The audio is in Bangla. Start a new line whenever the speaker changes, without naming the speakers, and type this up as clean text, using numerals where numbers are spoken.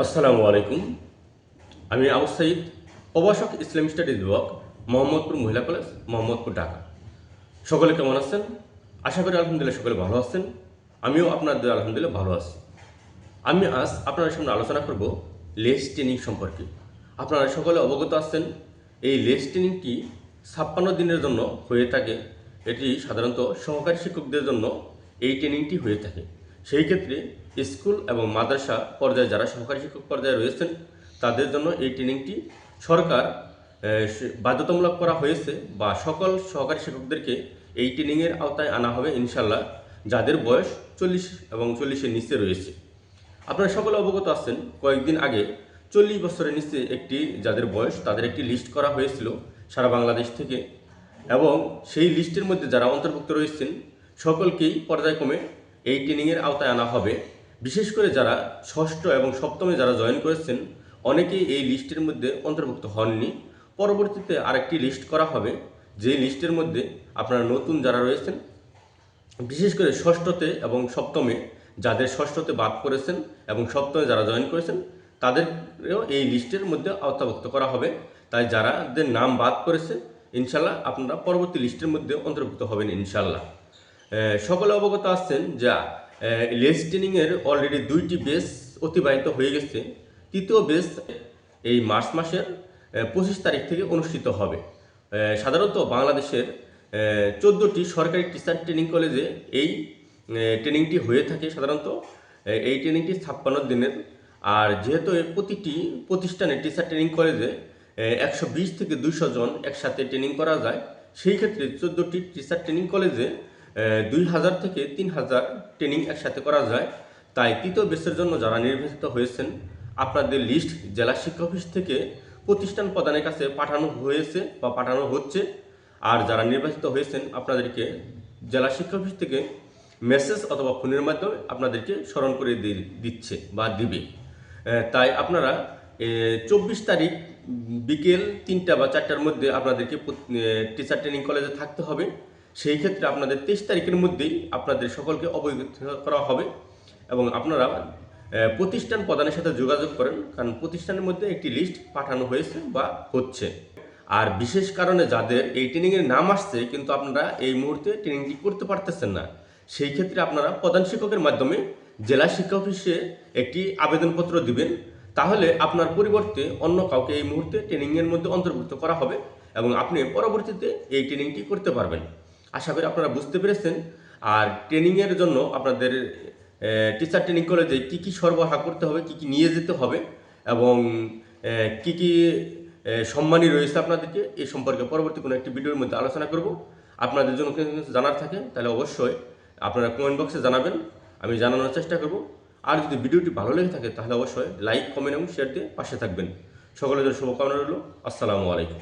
আসসালামু আলাইকুম। আমি আবু সাইদ, প্রভাষক ইসলামিক স্টাডিজ বিভাগ, মোহাম্মদপুর মহিলা কলেজ, মোহাম্মদপুর, ঢাকা। সকলে কেমন আছেন? আশা করি আলহামদুলিল্লাহ সকলে ভালো আছেন। আমিও আপনাদের আলহামদুলিল্লাহ ভালো আছি। আমি আজ আপনাদের সামনে আলোচনা করব লেস ট্রেনিং সম্পর্কে। আপনারা সকলে অবগত আছেন, এই লেস ট্রেনিংটি 56 দিনের জন্য হয়ে থাকে। এটি সাধারণত সহকারী শিক্ষকদের জন্য এই ট্রেনিংটি হয়ে থাকে। সেই ক্ষেত্রে স্কুল এবং মাদ্রাসা পর্যায়ে যারা সহকারী শিক্ষক পর্যায়ে রয়েছেন তাদের জন্য এই ট্রেনিংটি সরকার বাধ্যতামূলক করা হয়েছে, বা সকল সহকারী শিক্ষকদেরকে এই ট্রেনিংয়ের আওতায় আনা হবে ইনশাল্লাহ, যাদের বয়স 40 এবং 40-এর নিচে রয়েছে। আপনারা সকলে অবগত আছেন, কয়েকদিন আগে 40 বছরের নিচে যাদের বয়স তাদের একটি লিস্ট করা হয়েছিল সারা বাংলাদেশ থেকে, এবং সেই লিস্টের মধ্যে যারা অন্তর্ভুক্ত রয়েছেন সকলকেই পর্যায়ক্রমে এই ট্রেনিংয়ের আওতায় আনা হবে। বিশেষ করে যারা ষষ্ঠ এবং সপ্তমে যারা জয়েন করেছেন অনেকেই এই লিস্টের মধ্যে অন্তর্ভুক্ত হননি। পরবর্তীতে আরেকটি লিস্ট করা হবে, যে লিস্টের মধ্যে আপনারা নতুন যারা রয়েছেন, বিশেষ করে ষষ্ঠতে এবং সপ্তমে যাদের ষষ্ঠতে বাদ করেছেন এবং সপ্তমে যারা জয়েন করেছেন তাদেরও এই লিস্টের মধ্যে আওতাভুক্ত করা হবে। তাই যারাদের নাম বাদ করেছে ইনশাল্লাহ আপনারা পরবর্তী লিস্টের মধ্যে অন্তর্ভুক্ত হবেন ইনশাল্লাহ। সকলে অবগত আছেন যে লেস ট্রেনিংয়ের অলরেডি 2টি বেস অতিবাহিত হয়ে গেছে। তৃতীয় বেস এই মার্চ মাসের 25 তারিখ থেকে অনুষ্ঠিত হবে। সাধারণত বাংলাদেশের 14টি সরকারি টিচার ট্রেনিং কলেজে এই ট্রেনিংটি হয়ে থাকে। সাধারণত এই ট্রেনিংটি 56 দিনের। আর যেহেতু প্রতিটি প্রতিষ্ঠানে টিচার ট্রেনিং কলেজে 120 থেকে 200 জন একসাথে ট্রেনিং করা যায়, সেই ক্ষেত্রে 14টি টিচার ট্রেনিং কলেজে 2000 থেকে 3000 ট্রেনিং একসাথে করা যায়। তাই তৃতীয় বেসের জন্য যারা নির্বাচিত হয়েছেন আপনাদের লিস্ট জেলা শিক্ষা অফিস থেকে প্রতিষ্ঠান প্রধানের কাছে পাঠানো হয়েছে বা পাঠানো হচ্ছে। আর যারা নির্বাচিত হয়েছেন আপনাদেরকে জেলা শিক্ষা অফিস থেকে মেসেজ অথবা ফোনের মাধ্যমে আপনাদেরকে স্মরণ করে দিচ্ছে বা দিবে। তাই আপনারা 24 তারিখ বিকেল 3টা বা 4টার মধ্যে আপনাদেরকে টিচার ট্রেনিং কলেজে থাকতে হবে। সেই ক্ষেত্রে আপনাদের 23 তারিখের মধ্যেই আপনাদের সকলকে অবগত করা হবে, এবং আপনারা প্রতিষ্ঠান প্রধানের সাথে যোগাযোগ করেন, কারণ প্রতিষ্ঠানের মধ্যে একটি লিস্ট পাঠানো হয়েছে বা হচ্ছে। আর বিশেষ কারণে যাদের এই ট্রেনিংয়ের নাম আসছে কিন্তু আপনারা এই মুহূর্তে ট্রেনিংটি করতে পারতেছেন না, সেই ক্ষেত্রে আপনারা প্রধান শিক্ষকের মাধ্যমে জেলা শিক্ষা অফিসে একটি আবেদনপত্র দিবেন। তাহলে আপনার পরিবর্তে অন্য কাউকে এই মুহূর্তে ট্রেনিংয়ের মধ্যে অন্তর্ভুক্ত করা হবে এবং আপনি পরবর্তীতে এই ট্রেনিংটি করতে পারবেন। আশা করি আপনারা বুঝতে পেরেছেন। আর ট্রেনিংয়ের জন্য আপনাদের টিচার ট্রেনিং কলেজে কী কী সরবরাহ করতে হবে, কী কী নিয়ে যেতে হবে, এবং কী কী সম্মানী রয়েছে আপনাদেরকে, এই সম্পর্কে পরবর্তী কোনো একটি ভিডিওর মধ্যে আলোচনা করব। আপনাদের জন্য কিছু জানার থাকে তাহলে অবশ্যই আপনারা কমেন্ট বক্সে জানাবেন, আমি জানানোর চেষ্টা করব। আর যদি ভিডিওটি ভালো লেগে থাকে তাহলে অবশ্যই লাইক, কমেন্ট এবং শেয়ার দিয়ে পাশে থাকবেন। সকলের জন্য শুভকামনা রইল। আসসালামু আলাইকুম।